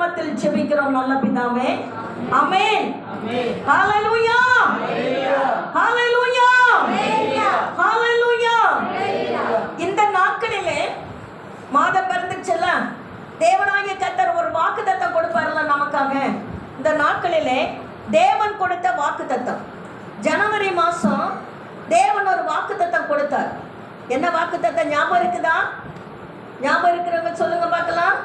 நாமத்தில் ஜெபிக்கிறோம் நல்ல பிதாவே. ஆமென். ஹalleluya. ஹalleluya. ஹalleluya. இந்த நாட்களிலே மாதம் பிறந்துச்சுல்ல, தேவனாகிய கர்த்தர் ஒரு வாக்குத்தத்தம் கொடுப்பார்ல நமக்காக. இந்த நாட்களிலே தேவன் கொடுத்த வாக்குத்தத்தம், ஜனவரி மாதம் தேவன் ஒரு வாக்குத்தத்தம் கொடுத்தார். என்ன வாக்குத்தத்தம் ஞாபகம் இருக்குதா? ஞாபகம் இருக்கிறவங்க சொல்லுங்க பார்க்கலாம்.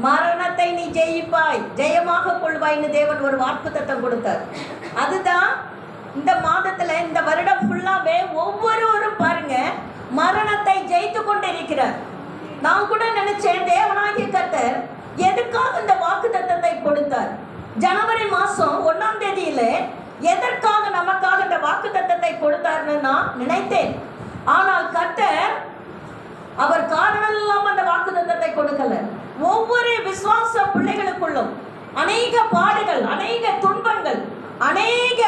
மரணத்தை நீ ஜெயிப்பாய், ஜெயமாக கொள்வாய்னு தேவன் ஒரு வாக்குத்தத்தம் கொடுத்தார். அதுதான் இந்த மாதத்துல, இந்த வருடம் ஃபுல்லாவே ஒவ்வொருவரும் பாருங்க மரணத்தை ஜெயித்து கொண்டு இருக்கிறார். நான் கூட நினைச்சேன் தேவனாகிய கர்த்தர் எதுக்காக இந்த வாக்குத்தத்தத்தை கொடுத்தார். ஜனவரி மாசம் 1ஆம் தேதியில எதற்காக நமக்காக இந்த வாக்குத்தத்தத்தை கொடுத்தார்னு நான் நினைத்தேன். ஆனால் கர்த்தர் அவர் காரணம் இல்லாம அந்த வாக்குத்தத்தத்தை கொடுக்கல. ஒவ்வொரு விசுவாச பிள்ளைகளுக்குள்ளும் அநேக பாடுகள், அநேக துன்பங்கள், அநேக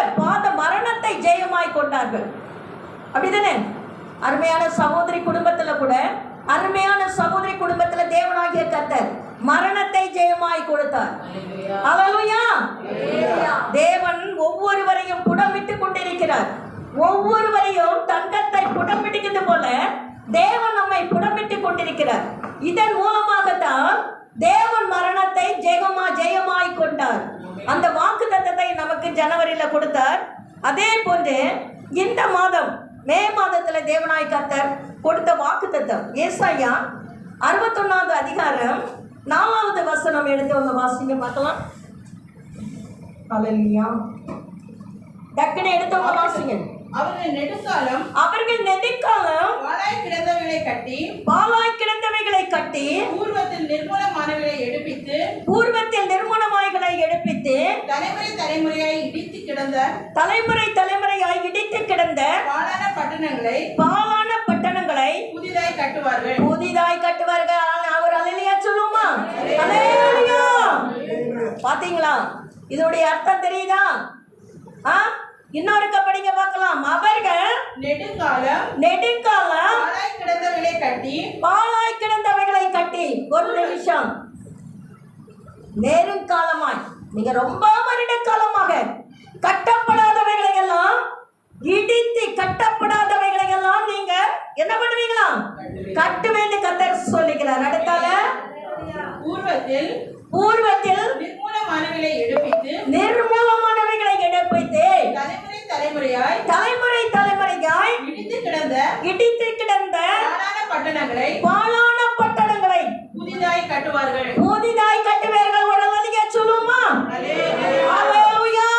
மரணத்தை ஜெயமாய் கொண்டார்கள். அப்படிதானே? அருமையான சகோதரி குடும்பத்துல கூட, அருமையான சகோதரி குடும்பத்துல தேவனாகிய கர்த்தர் மரணத்தை ஜெயமாய் கொடுத்தார். அல்லேலூயா. தேவன் ஒவ்வொருவரையும் புடமிட்டு கொண்டிருக்கிறார். ஒவ்வொருவரையும் தங்கத்தை புடமிடுகிறது போல தேவன் நம்மை புடமிட்டு கொண்டிருக்கிறார். இதன் மூலமாகத்தான் தேவன் மரணத்தை ஜெயமாய் கொண்டார். அந்த வாக்குத்தத்தத்தை நமக்கு ஜனவரியில கொடுத்தார். அதே போன்று இந்த மாதம் மே மாதத்துல தேவனாய் கர்த்தர் கொடுத்த வாக்குத்தத்தம் ஏசாயா 61வது அதிகாரம் 4வது வசனம் எடுத்து வாசிங்க பார்க்கலாம். அல்லேலூயா. டக்குனு எடுத்தவங்க வாசிங்க. அவர்கள் நெடுங்காலம் பாழாய் கிடந்தவைகளை கட்டி பூர்வத்தில் நிர்மூலமாய்களை எடுப்பித்து தலைமுறை தலைமுறையாய் இடித்து கிடந்த பாழான பட்டணங்களை புதிதாய் கட்டுவார்கள். அவர் அல்லேலூயா சொல்லுமா? அல்லேலூயா. பாத்தீங்களா? இதோடைய அர்த்தம் தெரியுதா? இன்னொருக்க படிங்க பார்க்கலாம். அவர்கள் நெடுங்காலம் பாழாய் கிடந்தவைகளை கட்டி. ஒரு நிமிஷம். நெருங்காலமாய், நீங்க ரொம்ப வருட காலமாக கட்டப்படாதவைகளை எல்லாம், இடித்து கட்டப்படாதவைகளை எல்லாம் நீங்க என்ன பண்ணுவீங்களா? கட்டுவேன்னு கர்த்தர் சொல்லுகிறார். அடுத்தால பூர்வத்தில் நிர்மூலமானவைகளை எடுப்பித்து தலைமுறை தலைமுறையாய் இடித்து கிடந்த பாழான பட்டணங்களை புதிதாய் கட்டுவார்கள். ஒரு அல்லேலூயா சொல்லுமா? அல்லேலூயா.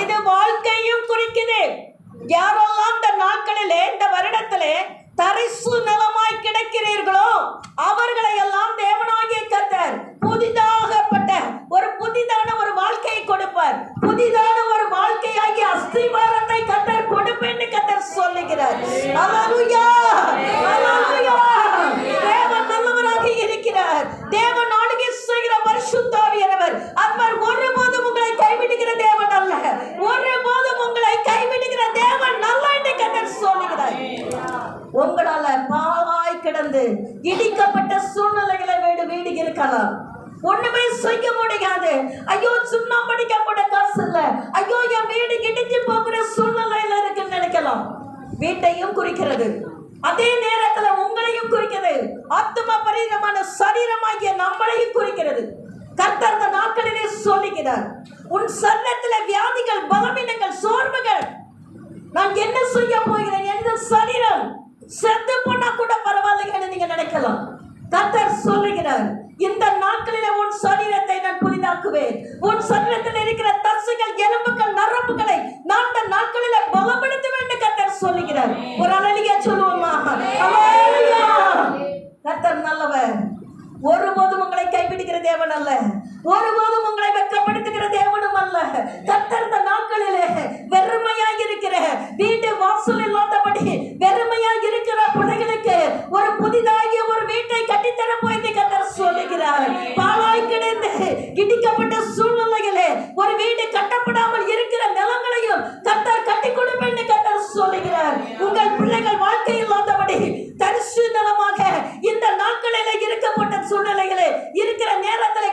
இது வாழ்க்கையும் குறிக்குது. யாரெல்லாம் இந்த நாட்களிலே, இந்த வருடத்திலே தரிசு நிலமாய் கிடக்கிறீர்களோ அவர்களை எல்லாம் தேவனாகிய கர்த்தர் புதிதாகப்பட்ட புதிதான ஒரு வாழ்க்கையை கொடுப்பார். புதிதான ஒரு வாழ்க்கையாகிய அஸ்திவாரத்தை கர்த்தர் கொடுப்பேன்னு கர்த்தர் சொல்லுகிறார். அல்லேலூயா. அல்லேலூயா. தேவன் நல்லவராக இருக்கிறார். தேவன் ஆளுகை செய்கிற பரிசுத்த ஆவியானவர். அவர் ஒருபோதும் உங்களை கைவிடுகிற தேவன் அல்ல. ஒருபோதும் உங்களை கைவிடுகிற தேவன் அல்ல என்று கர்த்தர் சொல்லுகிறார். உங்களால பாழாய் கிடந்து இடிக்கப்பட்ட சூழ்நிலைகளை வீடு இருக்கலாம். ஒண்ணுமே செய்ய முடியாது. ஐயோ சுண்ணாம்பு அடிக்க கூட காசு இல்ல, ஐயோ என் வீடு இடிஞ்சு போகிற சூழ்நிலையில இருக்குன்னு நினைக்கலாம். வீட்டையும் குறிக்கிறது, அதே நேரத்துல உங்களையும் குறிக்கிறது. ஆத்ம பரிணாமமான சரீரமாகிய நம்மளையும் குறிக்கிறது. கர்த்தர் இந்த நாட்களிலே சொல்லுகிறார், உன் சரீரத்துல வியாதிகள், பலவீனங்கள், சோர்வுகள், நான் என்ன செய்ய போகிறேன்? எந்த சரீரம் செத்து போனா கூட பரவாயில்லைன்னு நீங்க நினைக்கலாம். கர்த்தர் சொல்லுகிறார், இந்த நாட்களிலே உன் சரீரத்தை நான் புதிதாக்குவேன். உன் சரீரத்தில் இருக்கிற தசைகள், எலும்புகள், நரம்புகளை நான் இந்த நாட்களிலே பலப்படுத்துவேன் என்று கர்த்தர் சொல்லுகிறார். ஒரு அல்லேலூயா சொல்லுவோமா? அல்லேலூயா. கர்த்தர் நல்லவர். ஒருபோதும் உங்களை கைவிடுகிற தேவன் அல்ல. ஒருபோதும் உங்களை வெட்கப்படுத்துகிற தேவனும் அல்ல. கர்த்தர் இந்த நாட்களிலே வெறுமையாய் இருக்கிற, வீட்டு வாசல் இல்லாதபடி வெறுமையாய் இருக்கிற பிள்ளைகளுக்கு ஒரு புதிதாகிய ஒரு வீட்டை கட்டித்தரப்போ என்று கர்த்தர் சொல்லுகிறார். பாழாய் கிடந்து இடிக்கப்பட்ட சூழ்நிலையிலே ஒரு வீடு கட்டப்படாமல் இருக்கிற நிலங்களையும் கர்த்தர் கட்டி கொடுப்பேன் என்று கர்த்தர் சொல்லுகிறார். உங்கள் பிள்ளைகள் வாழ்க்கை இல்லாதபடி தரிசு நிலமாக இந்த நாட்களிலே இருக்கப்பட்ட சூழ்நிலைகளே இருக்கிற நேரத்தில்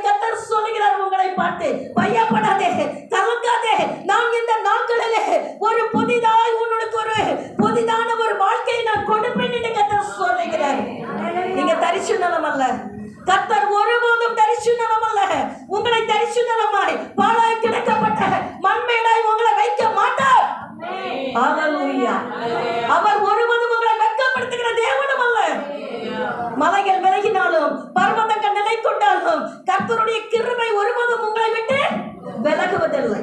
கைவிடுவதில்லை.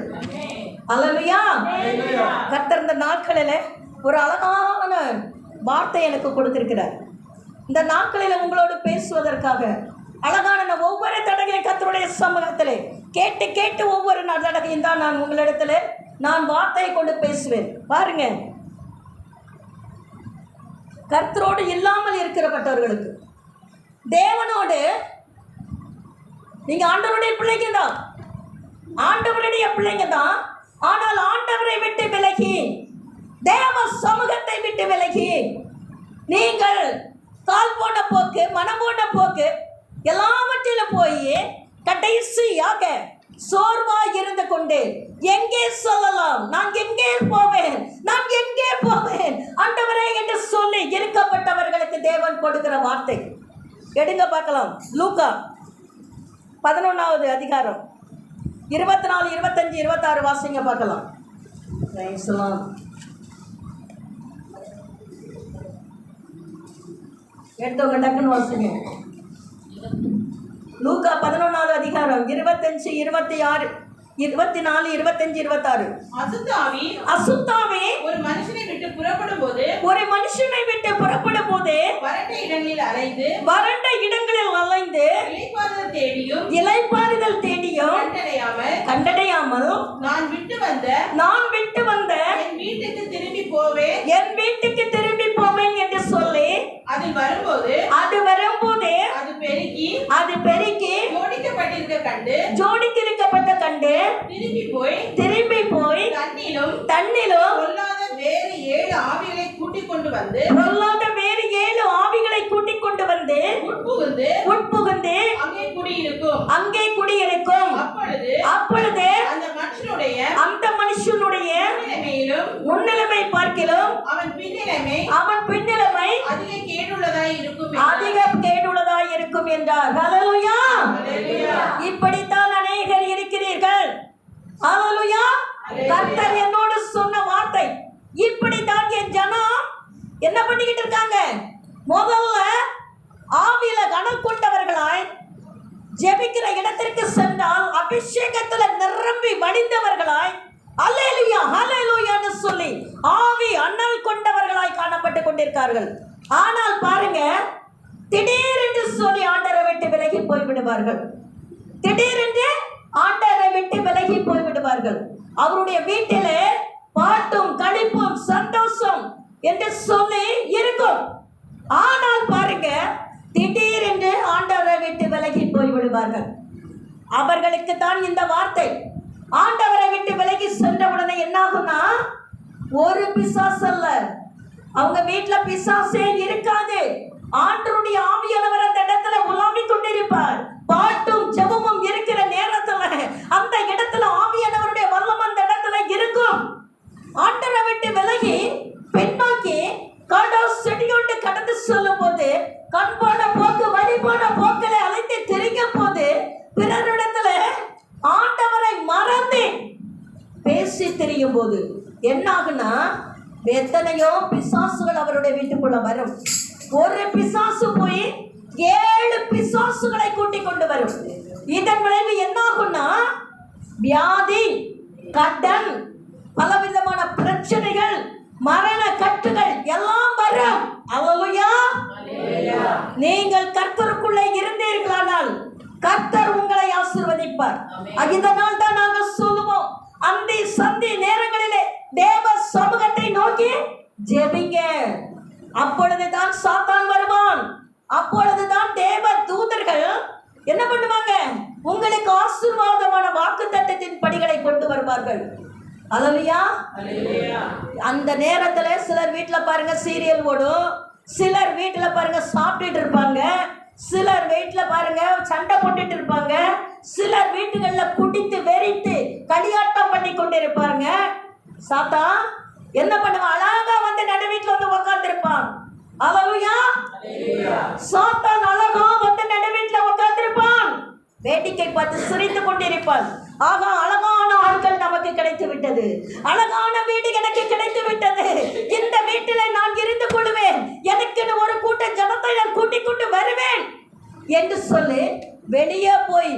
அல்லேலூயா. கர்த்தர் இந்த நாட்களில் ஒரு அழகான வார்த்தை எனக்கு கொடுத்திருக்கிறார். இந்த நாட்களில் உங்களோடு பேசுவதற்காக அழகான ஒவ்வொரு தடவையும் கர்த்தருடைய சமூகத்திலே கேட்டு கேட்டு ஒவ்வொரு தடவையும் தான் நான் உங்களிடத்துல நான் வார்த்தையை கொண்டு பேசுவேன். பாருங்க, கர்த்தரோடு இல்லாமல் இருக்கிறப்பட்டவர்களுக்கு தேவனோடு நீங்க ஆண்டவருடைய பிள்ளைங்க தான், ஆண்டவருடைய பிள்ளைங்க தான். ஆனால் ஆண்டவரை விட்டு விலகி, தேவ சமூகத்தை விட்டு விலகி, நீங்கள் கால் போன போக்கு, மனம் போன போக்கு எல்லாவற்றிலும் போய் கடைசியாக சோர்வாய் இருந்து கொண்டு எங்கே சொல்லலாம், நான் எங்கே போவேன், நான் எங்கே போவேன் ஆண்டவரே என்று சொல்லி இருக்கப்பட்டவர்களுக்கு தேவன் கொடுக்கிற வார்த்தை. எடுங்க பார்க்கலாம். லூக்கா 11வது அதிகாரம் 24, 25, 26 வாசிங்க பார்க்கலாம். எடுத்தவங்க டக்குன்னு வாசிங்க. லூக்கா 11வது அதிகாரம் 25, 26, 24, 25, 26. அசுத்தாவி ஒரு மனுஷனை விட்டு புறப்படும் போது வறண்ட இடங்களில் அலைந்து இளைப்பாறுதல் தேடியும் கண்டடையாமல் நான் விட்டு வந்த என் வீட்டுக்கு திரும்பி போவேன் என்று சொல்லி அது வரும்போது அது பெருக்கி ஜோடிக்கப்பட்ட கண்டு திரும்பி போய் தன்னிலும் பொல்லாத வேறு 7 ஆவிகளை கூட்டிக் கொண்டு வந்து உட்புகுந்து அங்கே குடியிருக்கும். அப்பொழுது அந்த மனுஷனுடைய முன்னிலைமை பார்க்கிலும் அவன் பின்னிலைமை அதிக கேடுள்ளதாய் இருக்கும் என்றார். ஹல்லேலூயா. இப்படித்தான் அநேகர் இருக்கிறீர்கள். ஹல்லேலூயா. கர்த்தர் என்னோடு சொன்ன வார்த்தை இப்படித்தான். என் ஜனம் என்ன பண்ணிக்கிட்டு இருக்காங்க? முதல்ல ஆவியில கனம் கொண்டவர்களாய் ஜெபிக்கிற இடத்திற்கு சென்றால் அபிஷேகத்துல நிரம்பி வடிந்தவர்களாய் அல்லேலூயா ஹல்லேலூயான்னு சொல்லி ஆவி அனல் கொண்டவர்களாய் காணப்பட்டு கொண்டிருக்கார்கள். ஆனால் பாருங்க, திடீரென்று சொல்லி ஆண்டவரை விட்டு விலகி போய்விடுவார்கள். திடீரென்று ஆண்டவரை விட்டு விலகி போய்விடுவார்கள். அவருடைய வீட்டிலே பாட்டும் களிப்பும் சந்தோஷம் என்று சொல்லி இருக்கும். ஆனால் பாருங்க, திடீரென்று ஆண்டவரை விட்டு விலகி போய்விடுவார்கள். அவர்களுக்கு தான் இந்த வார்த்தை. ஆண்டவரை விட்டு விலகி சென்ற உடனே என்ன ஆகும்னா, ஒரு பிசாசு அல்ல, அவங்க வீட்டுல பிசாசே இருக்காது. ஆண்டவருடைய ஆவியானவர் அந்த இடத்துல உலாவிக் கொண்டிருப்பார். பாட்டும் ஜெபமும் இருக்கிற நேரத்துல அந்த இடத்துல ஆவியானவருடைய வல்லம் அந்த இடத்துல இருக்கும். ஆண்டவரை விட்டு விலகி பின்னோக்கி செடியோண்டு கடந்து செல்லும் போது, கண் போன போக்கு வழி போன போக்களை அழைத்து திரிக்கும் போது, பிறரிடத்துல ஆண்டவரை மறந்து பேசி திரியும் போது என்ன ஆகுனா, எத்தனையோ பிசாசுகள் அவருடைய வீட்டுக்குள்ள வரும். ஒரு பிசாசு போய் 7 பிசாசுகளை கூட்டிக் கொண்டு வரும். இதன் விளைவு என்ன ஆகும்னா, வியாதி, கடன், பலவிதமான பிரச்சனைகள், மரண கட்டுகள் எல்லாம் வரும். அல்லேலூயா. நீங்கள் கர்த்தருக்குள்ளே இருந்தீர்களானால் கர்த்தர் உங்களை ஆசீர்வதிப்பார். இதனால் தான் நாங்கள் சொல்லுவோம், அந்த சந்தி நேரங்களிலே தேவ சமூகத்தை நோக்கி ஜெபிங்க. அப்பொழுதுதான் சாத்தான் வருவான். அப்பொழுதுதான் தேவ தூதர்கள் என்ன பண்ணுவாங்க, உங்களுக்கு ஆசீர்வாதமான வாக்குத்தத்தத்தின் படிகளை கொண்டு வருவார்கள். அல்லேலூயா. அந்த நேரத்துல சிலர் வீட்டுல பாருங்க சீரியல் ஓடும், சிலர் வீட்டுல பாருங்க சாப்பிட்டுட்டு இருப்பாங்க, சிலர் வீட்டுல பாருங்க சண்டை போட்டுட்டு இருப்பாங்க, சிலர் வீட்டுகள்ல குடித்து வெறித்து களியாட்டம் பண்ணி கொண்டு இருப்பாங்க. சாத்தா என்ன பண்ணுவான், அழகா வந்து நடு வீட்டுல வந்து உட்கார்ந்து இருப்பான். அல்லேலூயா. சாத்தான் அழகா வந்து நடு வீட்டுல உட்கார்ந்து இருப்பான், வேடிக்கை பார்த்து சிரித்து கொண்டிருப்பான். ஆகா, அழகான ஆட்கள் நமக்கு கிடைத்து விட்டது, அழகான வீடு எனக்கு கிடைத்து விட்டது, இந்த வீட்டில நான் இருந்து கொள்வேன், எனக்கு ஒரு கூட்ட ஜனத்தை நான் கூட்டிக் கொண்டு வருவேன் என்று சொல்லி வெளியே போய்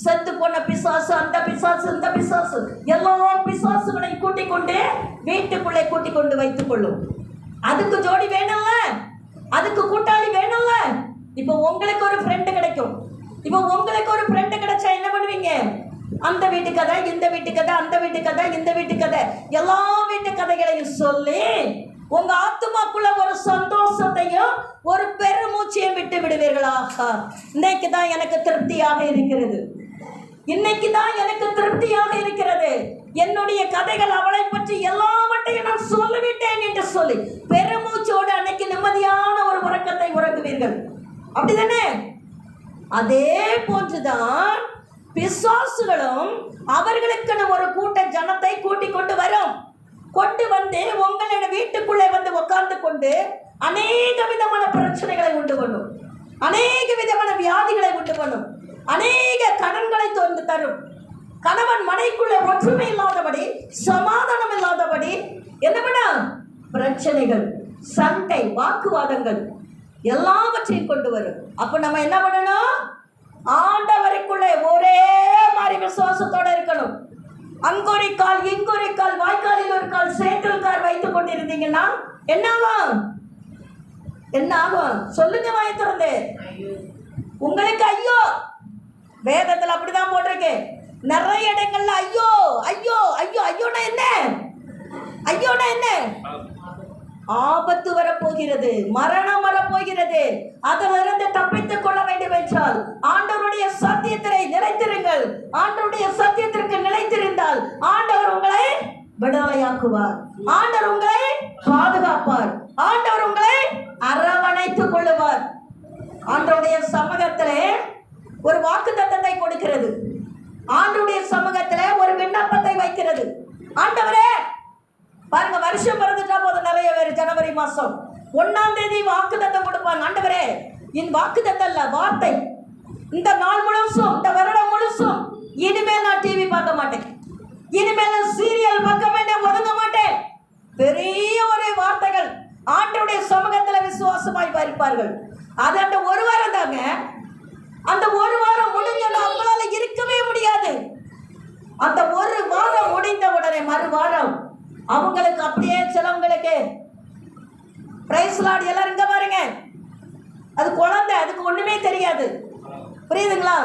செத்து போன பிசாசு, அந்த பிசாசு, இந்த பிசாசு, எல்லா பிசாசுகளையும் கூட்டிக் கொண்டு வீட்டுக்குள்ளே கூட்டிக் கொண்டு வைத்துக் கொள்ளும். அதுக்கு ஜோடி வேணும்ல, அதுக்கு கூட்டாளி வேணும்ல. இப்போ உங்களுக்கு ஒரு ஃப்ரெண்டு கிடைக்கும். இப்போ உங்களுக்கு ஒரு ஃப்ரெண்டு கிடைச்சா என்ன பண்ணுவீங்க? அந்த வீட்டு கதை, இந்த வீட்டு கதை, அந்த வீட்டு கதை, இந்த வீட்டு கதை, எல்லா வீட்டு கதைகளையும் சொல்லி உங்க ஆத்துமாக்குள்ள ஒரு சந்தோஷத்தையும் ஒரு பெருமூச்சையும் விட்டு விடுவீர்களாக. இன்னைக்கு தான் எனக்கு திருப்தியாக இருக்கிறது, இன்னைக்கு தான் எனக்கு திருப்தியாக இருக்கிறது, என்னுடைய கதைகள் அவளை பற்றி எல்லாவற்றையும் நான் சொல்லிவிட்டேன் என்று சொல்லி பெருமூச்சோடு அன்னைக்கு நிம்மதியான ஒரு உறக்கத்தை உறங்குவீர்கள். அப்படிதானே? அதே போன்றுதான் பிசாசுகளும் அவர்களுக்குன்னு ஒரு கூட்ட ஜனத்தை கூட்டிக் கொண்டு வரும். கொண்டு வந்து உங்களோட வீட்டுக்குள்ளே வந்து உட்கார்ந்து கொண்டு அநேக விதமான பிரச்சனைகளை உண்டு பண்ணும், அநேக விதமான வியாதிகளை உண்டு பண்ணும், அநேக கடன்களை தோன்று தரும். கணவன் மனைக்குள்ளே ஒற்றுமை இல்லாதபடி, சமாதானம் இல்லாதபடி என்ன பண்ண பிரச்சனைகள், சண்டை, வாக்குவாதங்கள் எல்லாவற்றையும் கொண்டு வரும். அப்ப நம்ம என்ன பண்ணணும்? ஆண்டவருக்குள்ளே ஒரே மாதிரி விசுவாசத்தோட இருக்கணும். அங்கொரு கால், இங்கொரு கால், வாய்க்காலில் ஒரு கால், சேற்றில் கால் வைத்துக் கொண்டிருந்தீங்கன்னா என்ன ஆகும்? என்ன ஆகும்? சொல்லுங்க வாயை திறந்து. உங்களுக்கு ஐயோ, வேதத்தில் அப்படிதான் போட்டிருக்கு. நிறைய இடங்கள்ல ஐயோ ஐயோ ஐயோ. ஐயோனா என்ன? ஐயோனா என்ன? ஆபத்து வரப்போகிறது, மரணம் வரப்போகிறது. அதிலிருந்து தப்பித்துக் கொள்ள வேண்டும் என்றால் ஆண்டவருடைய சத்தியத்திலே நிலைத்திருங்கள். ஆண்டவருடைய சத்தியத்திற்கு நிலைத்திருந்தால் ஆண்டவர் உங்களை விடுதலையாக்குவார், ஆண்டவர் உங்களை பாதுகாப்பார், ஆண்டவர் உங்களை அரவணைத்துக் கொள்ளுவார். ஆண்டவருடைய சமூகத்திலே ஒரு வாக்குத்தத்தத்தை கொடுக்கிறது, ஆண்டவருடைய சமூகத்திலே ஒரு விண்ணப்பத்தை வைக்கிறது. ஆண்டவரே பாருங்க, வருஷம் பிறந்துட்டா போதும் நிறைய பேர் ஜனவரி மாசம் 1ஆம் தேதி வாக்குத்தத்தம் கொடுப்பாங்க. ஆண்டவரே, என் வாக்குத்தத்தம் இல்ல, வார்த்தை, இந்த நாள் முழுசும், இந்த வருடம் முழுசும் இனிமேல் நான் டிவி பார்க்க மாட்டேன், இனிமேல் நான் சீரியல் பார்க்க மாட்டேன், ஒதுங்க மாட்டேன். பெரிய ஒரு வார்த்தைகள் ஆண்டவருடைய சமூகத்துல விசுவாசமாய் பாரிப்பார்கள். அது அந்த ஒரு வாரம் தாங்க. அந்த ஒரு வாரம் முடிஞ்சது அவங்களால இருக்கவே முடியாது. அந்த ஒரு வாரம் முடிந்த உடனே மறு வாரம் அவங்களுக்கு அப்படியே சிலவங்களுக்கு பிரைஸ் லார்ட் எல்லாரும் இங்க பாருங்க, அது குழந்தை, அதுக்கு ஒண்ணுமே தெரியாது. புரியுதுங்களா?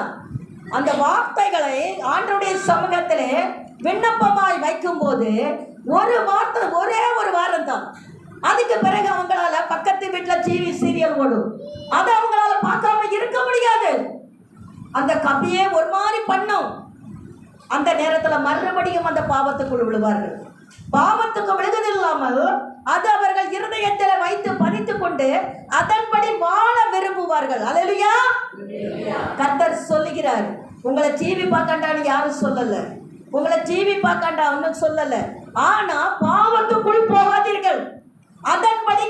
அந்த வார்த்தைகளை ஆண்டவருடைய சமூகத்திலே விண்ணப்பமாய் வைக்கும் போது ஒரு வார்த்தை, ஒரே ஒரு வாரம் தான். அதுக்கு பிறகு அவங்களால பக்கத்து வீட்டில் டிவி சீரியல் ஓடும், அதை அவங்களால பார்க்காம இருக்க முடியாது. அந்த கதையே ஒரு மாதிரி பண்ணும். அந்த நேரத்தில் மறுபடியும் அந்த பாவத்துக்குள் விழுவார்கள். பாவத்துக்கு விழுவது இல்லாமல் அது அவர்கள் இருதயத்தில் வைத்து பதித்துக் கொண்டு அதன்படி வாழ விரும்புவார்கள். அல்லேலூயா. கர்த்தர் சொல்லுகிறார், உங்களை டிவி பார்க்கண்டான்னு யாரும் சொல்லல, உங்களை டிவி பார்க்கண்டா ஒன்னும் சொல்லல. ஆனா பாவத்துக்குள் போகாதீர்கள், அதன்படி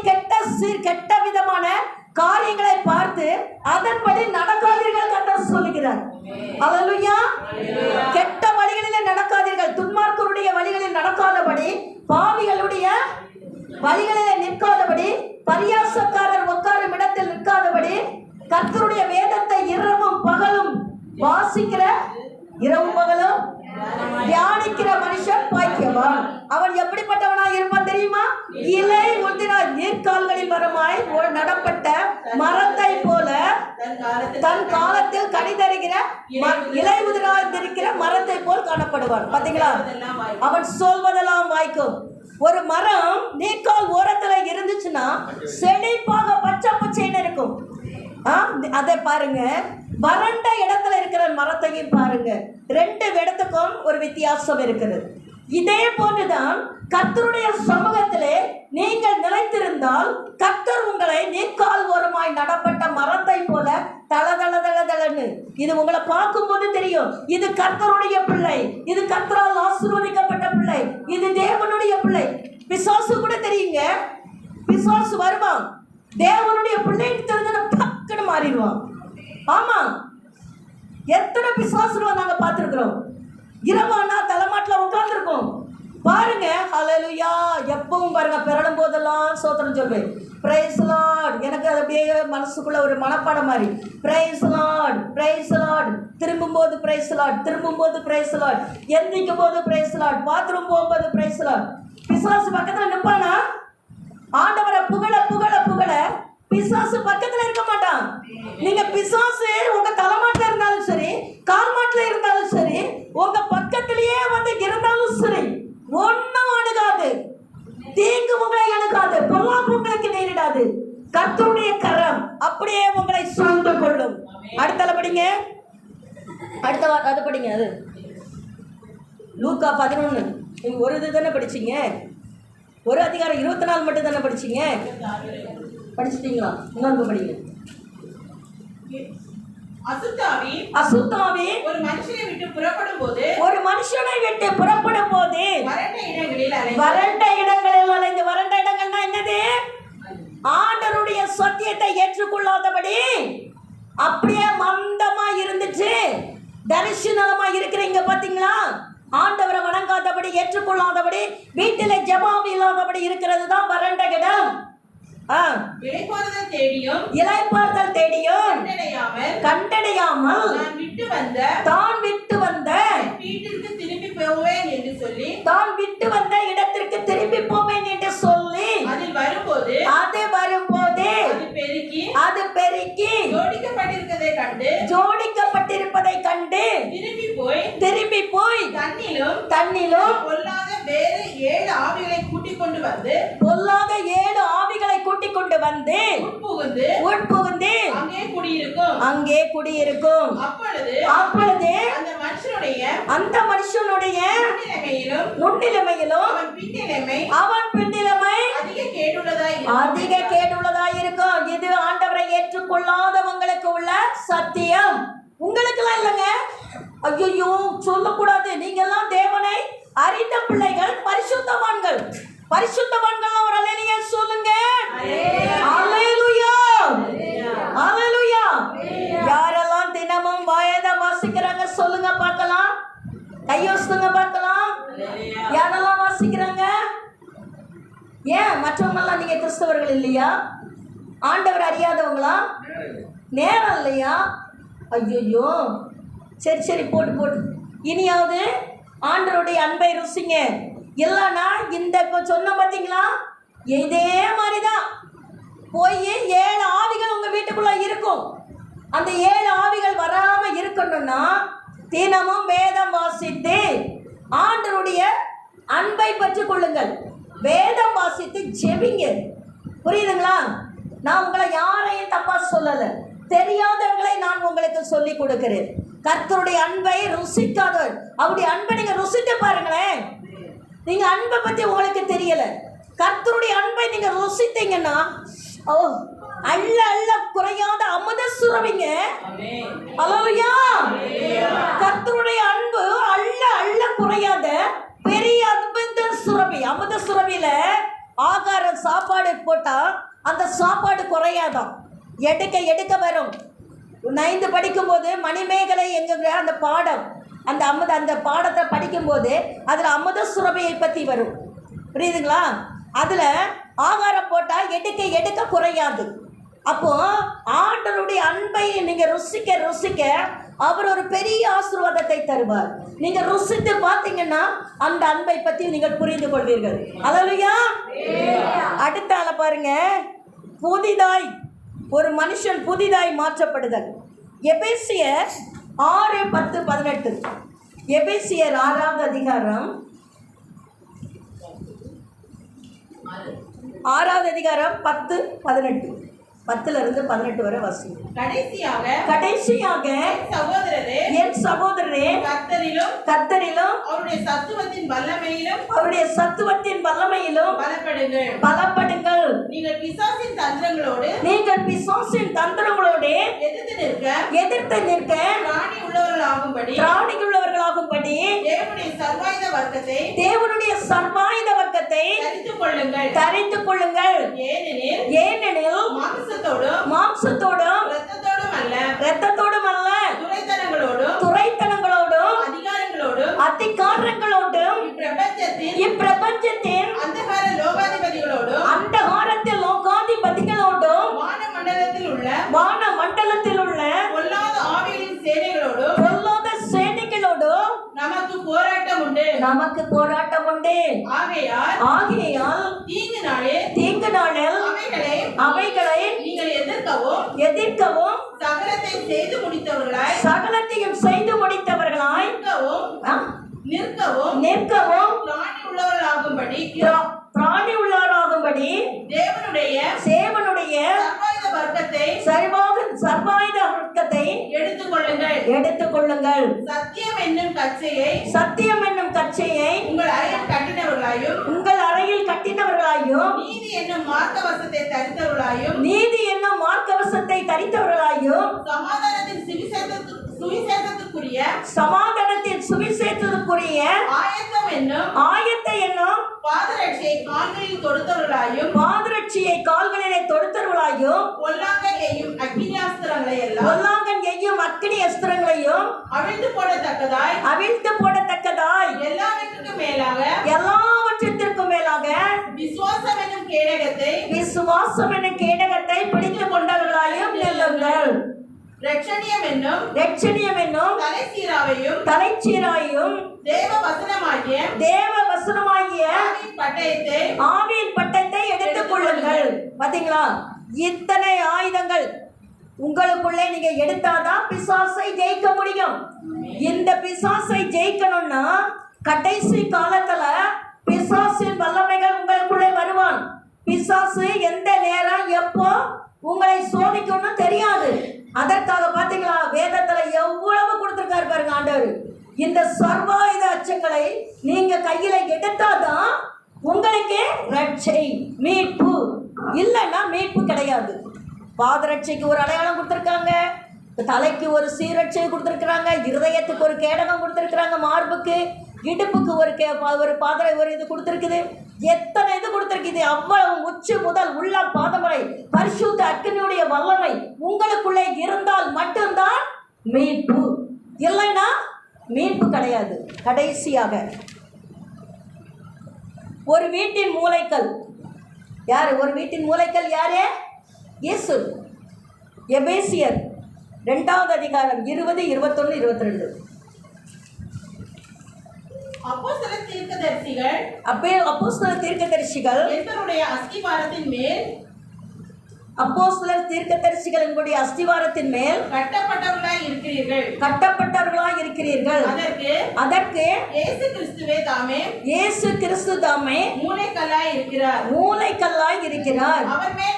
கெட்ட விதமான காரியங்களை பார்த்து அதன்படி நடக்காதீர்கள். கர்த்தர் சொல்லுகிறார். அல்லேலூயா. கெட்ட வழிகளிலே நடக்காதீர்கள், துன்மார்க்கருடைய வழிகளில் நடக்காதபடி, பாவிகளுடைய வழிகளிலே நிற்காதபடி, பரியாசக்காரர் உட்காரும் இடத்தில் நிற்காதபடி, கர்த்தருடைய வேதத்தை இரவும் பகலும் வாசிக்கிற, இரவும் பகலும் தியானிக்கிற மனுஷன் பாக்கியவான். அவன் எப்படிப்பட்டவனா இருப்பான் தெரியுமா? இலை உதிரா நீர்க்கால்களில் வரமாய் நடப்பட்ட மரத்தை போல தன் காலத்தில் கனி தருகிற இலை உதிரா இருக்கிற மரத்தை போல் காணப்படுவான். பாத்தீங்களா? அவன் சொல்வதெல்லாம் வாய்க்கும். ஒரு மரம் நீர்க்கால் ஓரத்துல இருந்துச்சுன்னா செழிப்பாக பச்சை பச்சைன்னு இருக்கும். அதை பாருங்க, வறண்ட இடத்துல இருக்கிற மரத்தையும் பாருங்க, ரெண்டு இடத்துக்கும் ஒரு வித்தியாசம் இருக்கிறது. இதே போன்றுதான் கர்த்தருடைய சமூகத்திலே நீங்கள் நிலைத்திருந்தால் கர்த்தர் உங்களை நீர்க்கால் ஓரமாய் நடப்பட்ட மரத்தை போல தளதளன்னு, இது உங்களை பார்க்கும்போது தெரியும், இது கர்த்தருடைய பிள்ளை, இது கர்த்தரால் ஆசீர்வதிக்கப்பட்ட பிள்ளை, இது தேவனுடைய பிள்ளை. பிசாசு கூட தெரியுங்க, பிசாசு வருவான், தேவனுடைய பிள்ளைன்னு தெரிஞ்சு பக்குன்னு மாறிடுவான். ஆமா, எத்தனை பிசாசுகளை நாங்க பார்த்திருக்கிறோம். இரவானா தலைமாட்டில் உட்கார்ந்துருக்கோம் பாருங்க. ஹல்லேலூயா. எப்போ இப்பவும் பாருங்க, பிறழும் போதெல்லாம் சோத்திரம் சொல்வேன். Praise lord. எனக்கு அது அப்படியே மனசுக்குள்ள ஒரு மனப்பாடம் மாதிரி. Praise lord, praise lord. திரும்பும்போது பிரைஸ் லார்ட், திரும்பும்போது பிரைஸ் லார்ட், எந்திக்கும் போது பிரைஸ் லார்ட், பாத்ரூம் போகும்போது பிரைஸ் லார்ட். பிசாசு பக்கத்தில் நிற்பானா? ஆண்டவரை புகழ புகழ புகழ பிசாசு பக்கத்தில் இருக்க மாட்டான். நீங்க பிசாசு உங்க தலைமாட்டில் இருந்தாலும் சரி, கால் மாட்டில் இருந்தாலும் சரி, உங்க பக்கத்திலேயே வந்து இருந்தாலும் சரி, ஒன்னும் அணுகாது, தீங்கு உங்களை அணுகாது, பொல்லாப்பு உங்களுக்கு நேரிடாது. கர்த்தருடைய கரம் அப்படியே உங்களை சூழ்ந்து கொள்ளும். அடுத்தால படிங்க, அது படிங்க. அது லூக்கா 11. நீங்க ஒரு இது தானே படிச்சீங்க, ஒரு அதிகாரம் 24 மட்டும் தானே படிச்சீங்க. படிச்சிட்டீங்களா? இன்னொன்று படிங்க. அசுத்தாவி ஒரு மனுஷனை விட்டு புறப்படும் போது வறண்ட இடங்களில் அலைந்து. வறண்ட இடங்கள்னா என்னது? ஆண்டவருடைய சத்தியத்தை ஏற்றுக்கொள்ளாதபடி அப்படியே மந்தமா இருந்துச்சு, தரிசனமா இருக்கிறீங்க பாத்தீங்களா? ஆண்டவரை வணங்காதபடி, ஏற்றுக்கொள்ளாதபடி, வீட்டில ஜெபம் இல்லாதபடி இருக்கிறது தான் வறண்ட இடம். இளைப்பாறுதல் தேடியும் கண்டடையாமல் தான் விட்டு வந்த வீட்டிற்கு திரும்பி போவேன் என்று சொல்லி, தான் விட்டு வந்த இடத்திற்கு திரும்பி போவேன் என்று சொல்லி, அது வரும்போது அது பெருக்கி ஜோடிக்கப்பட்டிருப்பதை கண்டு திரும்பி போய் தன்னிலும் பொல்லாத வேறு 7 ஆவிகளை கூட்டிக் கொண்டு வந்து உட்புகுந்து அங்கே குடியிருக்கும். அப்பொழுது அந்த மனுஷனுடைய முன்னிலைமையிலும் அவன் பின்னிலைமை அதிக கேடுள்ளதாய் இருக்கும். இது ஆண்டவரை ஏற்றுக்கொள்ளாதவங்களுக்கு உள்ள சத்தியம். உங்களுக்கு எல்லாம் இல்லைங்க. ஐயோ சொல்லக்கூடாது. நீங்க எல்லாம் தேவனை அறிந்த பிள்ளைகள், பரிசுத்தவான்கள். பரிசுத்தவான்கள் ஒரு அல்லேலூயா சொல்லுங்க. அல்லேலூயா, அல்லேலூயா. யாரெல்லாம் தினமும் வேதம் வாசிக்கிறாங்க சொல்லுங்க பார்க்கலாம். கையோசுங்க பார்க்கலாம். யாரெல்லாம் வாசிக்கிறாங்க? ஏன் மற்றவங்கெல்லாம் நீங்க கிறிஸ்தவர்கள் இல்லையா? ஆண்டவர் அறியாதவங்களா? நேரம் இல்லையா? ஐயோ சரி போட்டு இனியாவது ஆண்டவருடைய அன்பை ருசிங்க. இல்லைன்னா இந்த சொன்ன பார்த்தீங்களா, இதே மாதிரிதான் போய் 7 ஆவிகள் உங்க வீட்டுக்குள்ள இருக்கும். அந்த 7 ஆவிகள் வராம இருக்கணும்னா தினமும் வேதம் வாசித்து ஆண்டவருடைய அன்பை பற்றி கொள்ளுங்கள். வேதம் வாசித்து ஜெபிங்க. புரியுதுங்களா? நான் உங்களை யாரையும் தப்பா சொல்லல, தெரியாதவர்களை நான் உங்களுக்கு சொல்லி கொடுக்கிறேன். கர்த்தருடைய அன்பை ருசிக்காதவர், அவருடைய அன்பை நீங்க ருசித்து பாருங்களேன். நீங்க அன்பை பத்தி உங்களுக்கு தெரியல, கர்த்தருடைய அன்பை நீங்க ருசித்தீங்கன்னா அள்ள குறையாத அமுத சுரபிங்க. அல்லேலூயா. கர்த்தருடைய அன்பு அள்ள குறையாத பெரிய அமுத சுரபி. அமுத சுரபியில ஆகாரம் சாப்பாடு போட்டா அந்த சாப்பாடு குறையாதான், எடுக்க வரும். 9th படிக்கும்போது மணிமேகலை என்கிற அந்த பாடம், அந்த பாடத்தை படிக்கும்போது அதில் அமுத சுரபியை பற்றி வரும். புரியுதுங்களா? அதில் ஆகாரம் போட்டால் எடுக்க குறையாது. அப்போ ஆண்டவருடைய அன்பை நீங்கள் ருசிக்க அவர் ஒரு பெரிய ஆசீர்வாதத்தை தருவார். நீங்கள் ருசித்து பார்த்தீங்கன்னா அந்த அன்பை பற்றி நீங்கள் புரிந்து கொள்வீர்கள். அல்லேலூயா. அடுத்த ஆளை பாருங்க. புதிதாய் ஒரு மனுஷன் புதிதாய் மாற்றப்படுதல். எபேசியர் 6:10-18. எபேசியர் 6வது அதிகாரம் 6வது அதிகாரம் 10-18. 10-18 வரை வாசிங்க. கடைசியாக என் சகோதரரே கர்த்தரிலும் அவருடைய சத்துவத்தின் வல்லமையிலும் பலப்படுங்கள். நீங்கள் பிசாசின் தந்திரங்களோடு எதிர்த்து நிற்க திராணியுள்ளவர்களாகும்படி தேவனுடைய சர்வாயுத வர்க்கத்தை தரித்துக் கொள்ளுங்கள். ஏனெனில் மாம்சத்தோடும் இரத்தத்தோடும் அல்ல, துரைத்தனங்களோடும் அதிகாரங்களோடும் இப்பிரபஞ்சத்தின் உண்டு. நமக்கு போராட்டம் உண்டு. ஆகையால் தீங்கு நாளில் அவைகளை நீங்கள் எதிர்க்கவும் சகலத்தையும் செய்து முடித்தவர்களாய் நிற்கவும் பிராணி உள்ளவராகும்படி தேவனுடைய சர்வாயுத வர்க்கத்தை எடுத்துக்கொள்ளுங்கள். சத்தியம் என்னும் கச்சையை உங்கள் அறையில் கட்டினவர்களாயும் நீதி என்னும் மார்க்கவசத்தை தரித்தவர்களாயும் சமாதானத்தின் சுவிசேஷத்துக்குரிய ஆயத்தை என்னும் பாதரட்சியை கால்களிலே தொடுத்தவர்களாயும் பொல்லாங்கன் எய்யும் அக்கினி அஸ்திரங்களையும் அவிழ்த்து போடத்தக்கதாய் எல்லாவற்றிற்கும் மேலாக விசுவாசம் என்னும் கேடகத்தை பிடித்துக் கொண்டவர்களாயும் நெல்லுங்கள். ரட்சணியம் என்னும் தலைச்சீராவையும் தேவ வசனமாகிய ஆவியின் பட்டயத்தை எடுத்துக் கொள்ளுங்கள். பாத்தீங்களா, இத்தனை ஆயுதங்கள் உங்களுக்குள்ளே நீங்க எடுத்தாதான் பிசாசை ஜெயிக்க முடியும். இந்த பிசாசை ஜெயிக்கணும்னா கடைசி காலத்துல பிசாசின் வல்லமைகள் உங்களுக்குள்ளே வருவான். பிசாசு எந்த நேரம் எப்போ உங்களை சோதிக்கணும்னு தெரியாது. அதற்காக பாத்தீங்களா, வேதத்துல எவ்வளவு கொடுத்திருக்காரு பாருங்க ஆண்டவர். இந்த சர்வாயுத அச்சங்களை நீங்க கையில எடுத்தாதான் உங்களுக்கு ரட்சை, மீட்பு. இல்லைன்னா மீட்பு கிடையாது. பாதரட்சைக்கு ஒரு அடையாளம் கொடுத்துருக்காங்க, தலைக்கு ஒரு சீரட்சை கொடுத்துருக்குறாங்க, இருதயத்துக்கு ஒரு கேடகம் கொடுத்துருக்குறாங்க, மார்புக்கு இடுப்புக்கு ஒரு பாதரை ஒரு இது கொடுத்துருக்குது. எத்தனை இது கொடுத்துருக்குது. அவ்வளவு உச்சி முதல் உள்ள பாதம் வரை பரிசுத்த அக்கினியுடைய வல்லமை உங்களுக்குள்ளே இருந்தால் மட்டும்தான் மீட்பு. இல்லைன்னா மீட்பு கிடையாது. கடைசியாக ஒரு வீட்டின் மூலைக்கல் யாரு? ஒரு வீட்டின் மூலைக்கல் யாரு? இயேசு. எபேசியர் 2வது அதிகாரம் 20, 21, 22. அப்போஸ்தலர் தீர்க்கதரிசிகள் அப்போஸ்தலர் தீர்க்கதரிசிகளினுடைய அஸ்திவாரத்தின் மேல் கட்டப்பட்டவர்களாய் இருக்கிறீர்கள். அதற்கு இயேசு கிறிஸ்து தாமே மூலைக்கல்லாய் இருக்கிறார். அவர் மேல்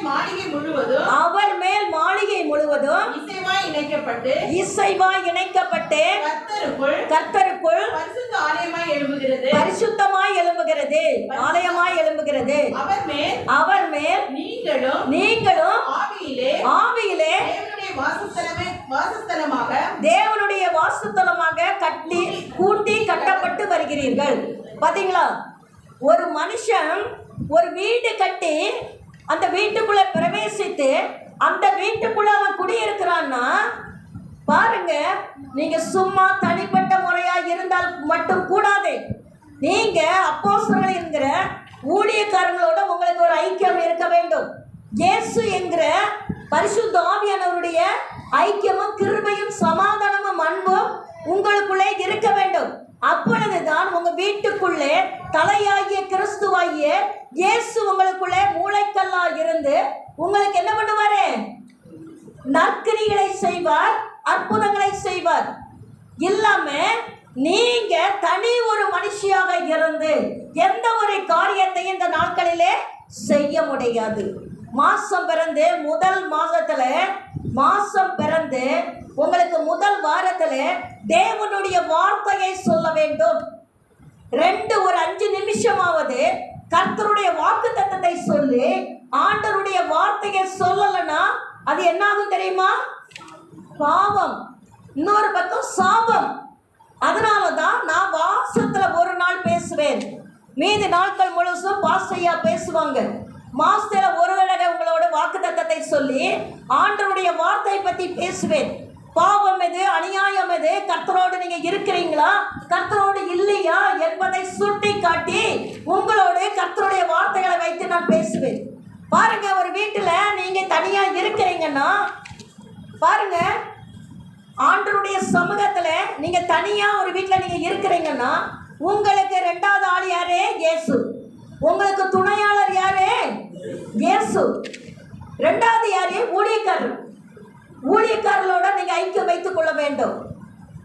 மாளிகை முழுவதும் இசைவாய் இணைக்கப்பட்டு கர்த்தருக்குள் பரிசுத்தமாய் எழும்புகிறது, ஆலயமாய் எழும்புகிறது. அவர் மேல் நீங்களும் ஆவியிலே தேவனுடைய வாசஸ்தலமாக கூட்டி கட்டப்பட்டு வருகிறீர்கள். பாத்தீங்களா, ஒரு மனுஷன் ஒரு வீடு கட்டி அந்த வீட்டுக்குள்ள பிரவேசித்து அந்த வீட்டுக்குள்ள அவன் குடியிருக்கிறான்னா பாருங்க, நீங்க சும்மா தனிப்பட்ட முறையா இருந்தால் மட்டும் கூடாது. நீங்க அப்போஸ்தலர்கள் என்கிற ஊழியக்காரங்களோட உங்களுக்கு ஒரு ஐக்கியம் இருக்க வேண்டும். இயேசு என்கிற பரிசுத்த ஆவியானவருடைய ஐக்கியமும் கிருபையும் சமாதானமும் அன்பும் உங்களுக்குள்ளே இருக்க வேண்டும். அப்பொழுதுதான் உங்க வீட்டுக்குள்ளே தலையாகிய கிறிஸ்துவாகிய இயேசு உங்களுக்குள்ளே மூளைக்கல்லா இருந்து உங்களுக்கு என்ன பண்ணுவாரு? நற்கிரிகளை செய்வார், அற்புதங்களை செய்வார். இல்லாம நீங்க தனி ஒரு மனுஷியாக இருந்து எந்த ஒரு காரியத்தையும் இந்த நாட்களிலே செய்ய முடியாது. மாசம் பிறந்து முதல் மாசம் பிறந்து உங்களுக்கு முதல் வாரத்துல தேவனுடைய வார்த்தையை சொல்ல வேண்டும். ஒரு 5 நிமிஷமாவது கர்த்தருடைய வாக்குத்தத்தத்தை சொல்லி ஆண்டவருடைய வார்த்தையை சொல்லலைன்னா அது என்ன ஆகும் தெரியுமா? பாவம், இன்னொரு பக்கம் சாபம். அதனாலதான் நான் வாசத்துல ஒரு நாள் பேசுவேன், மீதி நாட்கள் முழுசும் பாஸ்டையா பேசுவாங்க. மாசத்துல ஒரு தடவை உங்களோட வாக்குத்தத்தத்தை சொல்லி ஆண்டவருடைய வார்த்தை பத்தி பேசுவேன். பாவம் எது, அநியாயம் எது, கர்த்தரோடு நீங்க இருக்கிறீங்களா, கர்த்தரோடு இல்லையா என்பதை சுட்டி காட்டி உங்களோடு கர்த்தருடைய வார்த்தைகளை வைத்து நான் பேசுவேன். பாருங்க, ஒரு வீட்டுல நீங்க தனியா இருக்கிறீங்கன்னா பாருங்க, ஆண்டவருடைய சமூகத்துல நீங்க தனியா ஒரு வீட்டுல நீங்க இருக்கிறீங்கன்னா உங்களுக்கு இரண்டாவது ஆள் யாரு? இயேசு. உங்களுக்கு துணையாளர் யாரு? இயேசு. இரண்டாவது யாரு? ஊழியக்காரர். ஊழியக்காரர்களோட நீங்க ஐக்கியம் வைத்துக் கொள்ள வேண்டும்.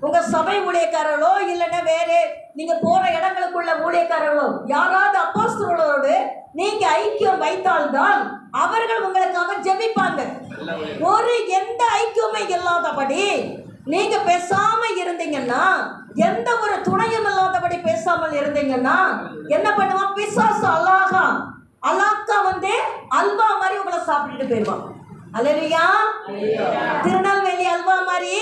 உங்க சபை ஊழியக்காரர்களோ இல்லைன்னா வேறு நீங்க போற இடங்களுக்குள்ள ஊழியக்காரர்களோ யாராவது அப்போஸ்தலரோடு நீங்க ஐக்கியம் வைத்தால்தான் அவர்கள் உங்களுக்காக ஜெபிப்பாங்க. ஒரு எந்த ஐக்கியமே இல்லாதபடி நீங்க பேசாம இருந்தீங்கன்னா, எந்த ஒரு துணையும் இல்லாதபடி பேசாமல் இருந்தீங்கன்னா என்ன பண்ணுவான்? பிசாசு அலாக்கா வந்து அல்வா மாதிரி உங்களை சாப்பிட்டுட்டு போயிடுவான். அல்லேலூயா. திருநெல்வேலி அல்வா மாதிரி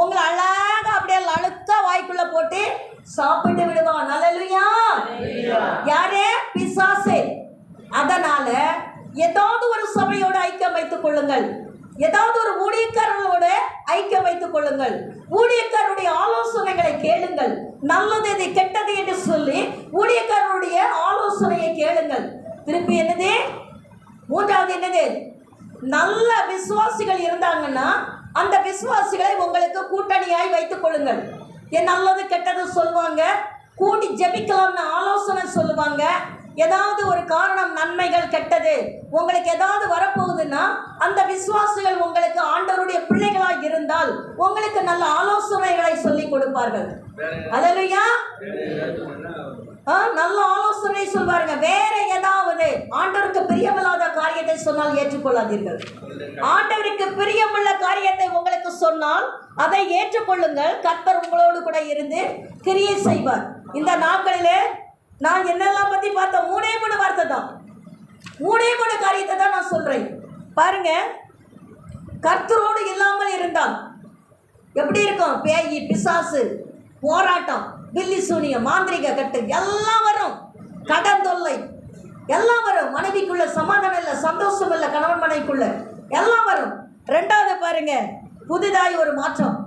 உங்களை அழகா அப்படியே அழுக்கா வாய்க்குள்ள போட்டு சாப்பிட்டு விடுவான். அல்லேலூயா. யாரே? பிசாசே. அதனால ஏதாவது ஒரு சபையோட ஐக்கியம் வைத்துக் கொள்ளுங்கள். ஏதாவது ஒரு ஊழியக்காரர்களோட ஐக்கியம் வைத்துக் கொள்ளுங்கள். ஊழியக்காரருடைய ஆலோசனைகளை கேளுங்கள். நல்லது எது கெட்டது என்று சொல்லி ஊழியக்காரருடைய ஆலோசனையை கேளுங்கள். திருப்பி என்னது? மூன்றாவது என்னது? நல்ல விசுவாசிகள் இருந்தாங்கன்னா அந்த விசுவாசிகளை உங்களுக்கு கூட்டணியாய் வைத்துக் கொள்ளுங்கள். என் நல்லது கெட்டது சொல்லுவாங்க, கூடி ஜெபிக்கலாம்னு ஆலோசனை சொல்லுவாங்க. ஏதாவது ஒரு காரணம், நன்மைகள் கெட்டது உங்களுக்கு ஏதாவது வரப்போகுதுன்னா அந்த விசுவாசிகள் உங்களுக்கு ஆண்டவருடைய பிள்ளைகளாக இருந்தால் உங்களுக்கு நல்ல ஆலோசனைகளை சொல்லி கொடுப்பார்கள். அல்லேலூயா. நல்ல ஆலோசனை சொல்வாருங்க. வேற ஏதாவது ஆண்டவருக்கு பிரியமில்லாத காரியத்தை சொன்னால் ஏற்றுக்கொள்ளாதீர்கள். ஆண்டவருக்கு பிரியமுள்ள காரியத்தை உங்களுக்கு சொன்னால் அதை ஏற்றுக்கொள்ளுங்கள். கர்த்தர் உங்களோடு கூட இருந்து கிரியை செய்வார். இந்த நாட்களிலே நான் என்னெல்லாம் பத்தி பார்த்தேன்? 3 வார்த்தை தான், 3 காரியத்தை தான் நான் சொல்றேன். பாருங்க, கர்த்தரோடு இல்லாமல் இருந்தால் எப்படி இருக்கும்? பேய், பிசாசு, போராட்டம், பில்லி சூனியம், மாந்திரிக கட்டு எல்லாம் வரும். கடன் தொல்லை எல்லாம் வரும். மனைவிக்குள்ள சமாதானம் இல்லை, சந்தோஷம் இல்லை, கணவன் மனைவிக்குள்ள எல்லாம் வரும். ரெண்டாவது பாருங்க, புதிதாய் ஒரு மாற்றம்.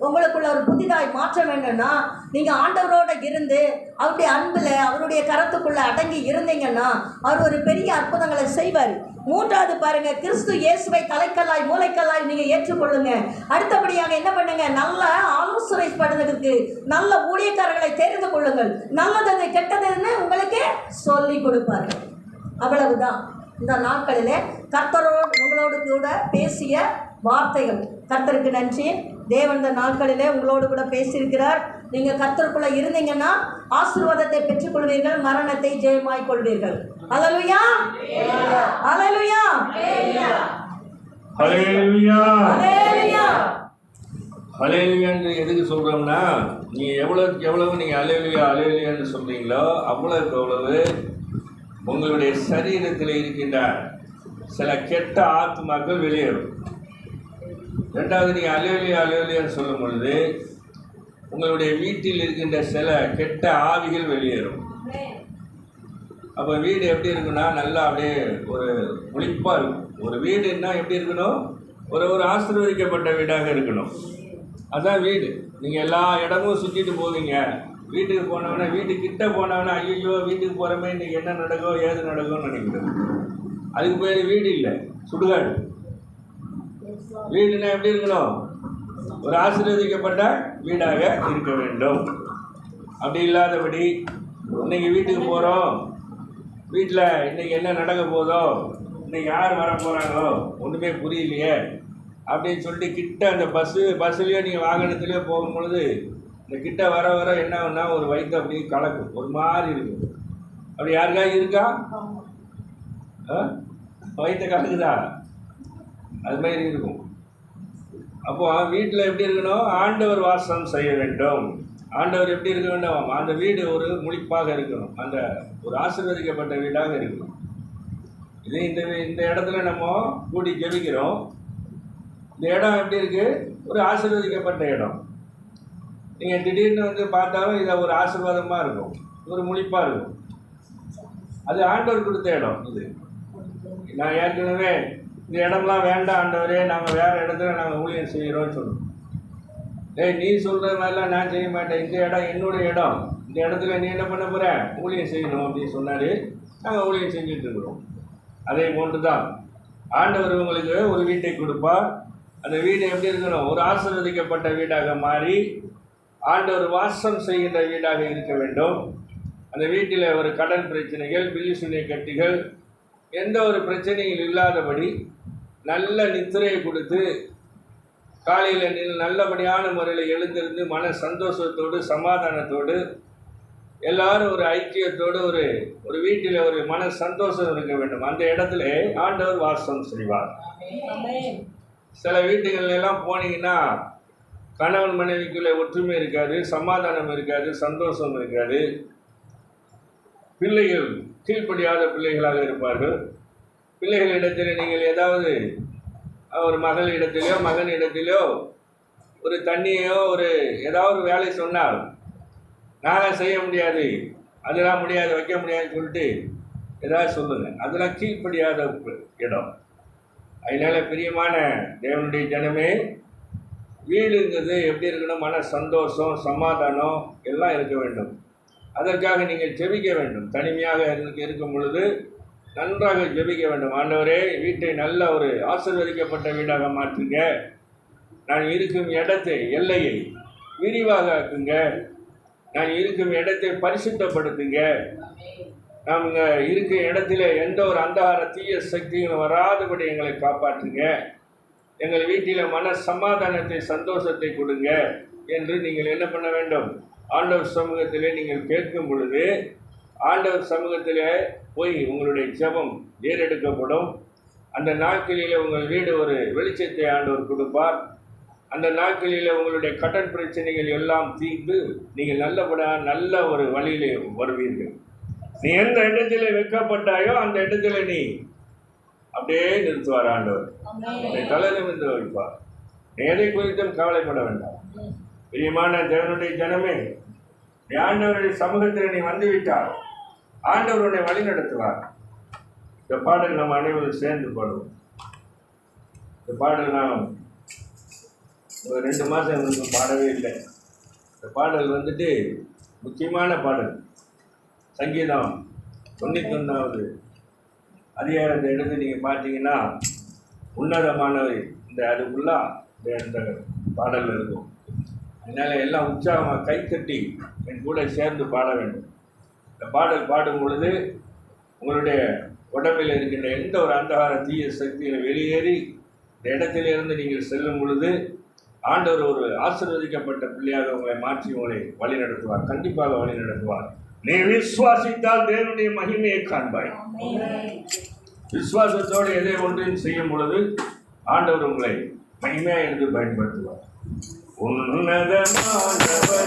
உங்களுக்குள்ள ஒரு புதிதாய் மாற்றம் என்னன்னா, நீங்க ஆண்டவரோட இருந்து அவருடைய அன்புல அவருடைய கரத்துக்குள்ள அடங்கி இருந்தீங்கன்னா அவர் ஒரு பெரிய அற்புதங்களை செய்வார். மூன்றாவது பாருங்க, கிறிஸ்து இயேசுவை தலைக்கல்லாய் மூளைக்கல்லாய் நீங்க ஏற்றுக்கொள்ளுங்க. அடுத்தபடியாக என்ன பண்ணுங்க? நல்ல ஆலோசனை பண்ணுறதுக்கு நல்ல ஊழியக்காரர்களை தெரிந்து கொள்ளுங்கள். நல்லது கெட்டதுன்னு உங்களுக்கு சொல்லி கொடுப்பார்கள். அவ்வளவுதான் இந்த நாட்களிலே கர்த்தரோடு உங்களோடு கூட பேசிய வார்த்தைகள். கர்த்தருக்கு நன்றி. தேவன் இந்த நாட்களிலே உங்களோடு கூட பேசியிருக்கிறார். நீங்கள் கர்த்தருக்குள்ள இருந்தீங்கன்னா ஆசீர்வாதத்தை பெற்றுக்கொள்வீர்கள், மரணத்தை ஜெயமாய் கொள்வீர்கள். அல்லேலூயா. அல்லேலூயா. ஹல்லேலூயா. அல்லேலூயா. ஹல்லேலூயான்னு எதுக்கு சொல்றோம்னா, நீங்க எவ்வளவு நீங்க அல்லேலூயா அல்லேலூயான்னு சொல்றீங்களோ அவ்வளவு உங்களுடைய சரீரத்தில் இருக்கின்ற சில கெட்ட ஆத்மாக்கள் வெளியேறும். ரெண்டாவது, நீங்கள் அல்லேலூயா அல்லேலூயான்னு சொல்லும் பொழுது உங்களுடைய வீட்டில் இருக்கின்ற சில கெட்ட ஆவிகள் வெளியேறும். அப்போ வீடு எப்படி இருக்குன்னா, நல்லா அப்படியே ஒரு ஒளிப்பாக இருக்கும். ஒரு வீடுன்னா எப்படி இருக்கணும்? ஒரு ஆசீர்வதிக்கப்பட்ட வீடாக இருக்கணும். அதுதான் வீடு. நீங்கள் எல்லா இடமும் சுற்றிட்டு போவீங்க. வீட்டுக்கு போனவொடனே, வீட்டுக்கிட்ட போனவொடனே ஐயோ வீட்டுக்கு போகிறோமே இன்றைக்கி என்ன நடக்கும் ஏது நடக்கும்னு நினைக்கிறோம். அதுக்கு பேர் வீடு இல்லை, சுடுகாடு. வீடுனா எப்படி இருக்கணும்? ஒரு ஆசீர்வதிக்கப்பட்ட வீடாக இருக்க வேண்டும். அப்படி இல்லாதபடி இன்னைக்கு வீட்டுக்கு போகிறோம், வீட்டில் இன்றைக்கி என்ன நடக்க போதோ, இன்றைக்கி யார் வர போகிறாங்களோ ஒன்றுமே புரியலையே அப்படின்னு சொல்லிட்டு கிட்ட அந்த பஸ்ஸுலேயோ நீங்கள் வாகனத்துலேயோ போகும்பொழுது இந்த கிட்ட வர என்ன ஒன்றா ஒரு வயிற்று அப்படியே கலக்கும், ஒரு மாதிரி இருக்கும். அப்படி யாருக்காக இருக்கா? வயிற்று கலக்குதா? அது மாதிரி இருக்கும். அப்போ வீட்டில் எப்படி இருக்கணும்? ஆண்டவர் வாசம் செய்ய வேண்டும். ஆண்டவர் எப்படி இருக்க வேண்டும்? அந்த வீடு ஒரு முழிப்பாக இருக்கணும், அந்த ஒரு ஆசீர்வதிக்கப்பட்ட வீடாக இருக்கணும். இது இந்த இடத்துல நம்ம கூடி ஜெபிக்கிறோம். இந்த இடம் எப்படி இருக்கு? ஒரு ஆசீர்வதிக்கப்பட்ட இடம். நீங்கள் திடீர்னு வந்து பார்த்தாலும் இதை ஒரு ஆசீர்வாதமாக இருக்கும், ஒரு முழிப்பாக இருக்கும். அது ஆண்டவர் கொடுத்த இடம். இது நான் ஏற்கனவே இந்த இடம்லாம் வேண்டாம் ஆண்டவரே, நாங்கள் வேறு இடத்துல நாங்கள் ஊழியம் செய்கிறோம்னு சொல்லுவோம். நீ சொல்கிற மாதிரிலாம் நான் செய்ய மாட்டேன், இந்த இடம் என்னுடைய இடம், இந்த இடத்துல நீ என்ன பண்ண போகிற? ஊழியம் செய்யணும் அப்படின்னு சொன்னார். நாங்கள் ஊழியம் செஞ்சுட்டு இருக்கிறோம். அதே போன்று தான் ஆண்டவர் உங்களுக்கு ஒரு வீட்டை கொடுப்பார். அந்த வீடு எப்படி இருக்கணும்? ஒரு ஆசீர்வதிக்கப்பட்ட வீடாக மாறி ஆண்டவர் வாசம் செய்கின்ற வீடாக இருக்க வேண்டும். அந்த வீட்டில் ஒரு கடன் பிரச்சனைகள், பில்லிசுனை கட்டிகள், எந்த ஒரு பிரச்சனையும் இல்லாதபடி நல்ல நித்திரையை கொடுத்து காலையில் நல்லபடியான முறையில் எழுந்திருந்து மன சந்தோஷத்தோடு சமாதானத்தோடு எல்லாரும் ஒரு ஐக்கியத்தோடு ஒரு வீட்டில் ஒரு மன சந்தோஷம் இருக்க வேண்டும். அந்த இடத்துல ஆண்டவர் வாசம் செய்வார். சில வீட்டுகள் எல்லாம் போனீங்கன்னா கணவன் மனைவிக்குள்ளே ஒற்றுமை இருக்காது, சமாதானம் இருக்காது, சந்தோஷம் இருக்காது. பிள்ளைகள் கீழ்ப்படியாத பிள்ளைகளாக இருப்பார்கள். பிள்ளைகளிடத்தில் நீங்கள் ஏதாவது ஒரு மகள் இடத்திலோ மகன் இடத்திலோ ஒரு தண்ணியோ ஏதாவது வேலை சொன்னால் நாங்கள் செய்ய முடியாது, அதெல்லாம் முடியாது, வைக்க முடியாதுன்னு சொல்லிட்டு ஏதாவது சொல்லுங்கள். அதெல்லாம் கீழ்ப்படியாத இடம். அதனால பிரியமான தேவனுடைய ஜனமே, வீடுங்கிறது எப்படி இருக்கணும்? மன சந்தோஷம், சமாதானம் எல்லாம் இருக்க வேண்டும். அதற்காக நீங்கள் ஜெபிக்க வேண்டும். தனிமையாக இருக்கும் பொழுது நன்றாக ஜெபிக்க வேண்டும். ஆண்டவரே, வீட்டை நல்ல ஒரு ஆசீர்வதிக்கப்பட்ட வீடாக மாற்றுங்க. நான் இருக்கும் இடத்தை, எல்லையை விரிவாக ஆக்குங்க. நான் இருக்கும் இடத்தை பரிசுத்தப்படுத்துங்க. நாம் இங்கே இருக்கிற இடத்துல எந்த ஒரு அந்தகார தீய சக்திகளும் வராதபடி எங்களை காப்பாற்றுங்க. எங்கள் வீட்டில் மன சமாதானத்தை, சந்தோஷத்தை கொடுங்க என்று நீங்கள் என்ன பண்ண வேண்டும்? ஆண்டவர் சமூகத்திலே நீங்கள் கேட்கும் பொழுது ஆண்டவர் சமூகத்திலே போய் உங்களுடைய ஜெபம் ஏறெடுக்கப்படும். அந்த நாட்களிலே உங்கள் வீடு ஒரு வெளிச்சத்தை ஆண்டவர் கொடுப்பார். அந்த நாட்களில் உங்களுடைய கடன் பிரச்சனைகள் எல்லாம் தீர்ந்து நீங்கள் நல்ல ஒரு வழியிலே வருவீர்கள். நீ எந்த இடத்துல வைக்கப்பட்டாயோ அந்த இடத்துல நீ அப்படியே நிறுத்துவார் ஆண்டவர். உன்னை தலை நிமிர்ந்து வைப்பார். எதை குறித்தும் கவலைப்பட வேண்டாம். பிரியமான தேவனுடைய ஜனமே, ஆண்டவருடைய சமூகத்தில் நீ வந்துவிட்டால் ஆண்டவர் உன்னை வழி நடத்துவார். இந்த பாடல் நம்ம அனைவரும் சேர்ந்து பாடுவோம். இந்த பாடல் நாம் ஒரு 2 மாதம் எனக்கு பாடவே இல்லை. இந்த பாடல் வந்துட்டு முக்கியமான பாடல். சங்கீதம் 91வது அதிகாரத்தை எடுத்து நீங்கள் பார்த்தீங்கன்னா உன்னதமானவை அது ஃபுல்லாக இந்த பாடலில் இருக்கும். அதனால் எல்லாம் உற்சாகமாக கைத்தட்டி என் கூட சேர்ந்து பாட வேண்டும். இந்த பாடல் பாடும் பொழுது உங்களுடைய உடம்பில் இருக்கின்ற எந்த ஒரு அந்தகார தீய சக்திகளை வெளியேறி இந்த இடத்திலிருந்து நீங்கள் செல்லும் பொழுது ஆண்டவர் ஒரு ஆசீர்வதிக்கப்பட்ட பிள்ளையாக உங்களை மாற்றி உங்களை வழி நடத்துவார். கண்டிப்பாக வழி நடத்துவார். நீ விசுவாசித்தால் தேவனுடைய மகிமையை காண்பாய். விசுவாசத்தோடு எதை ஒன்றையும் செய்யும் பொழுது ஆண்டவர் உங்களை மகிமையாக எடுத்து பயன்படுத்துவார். உன்னதமானவர்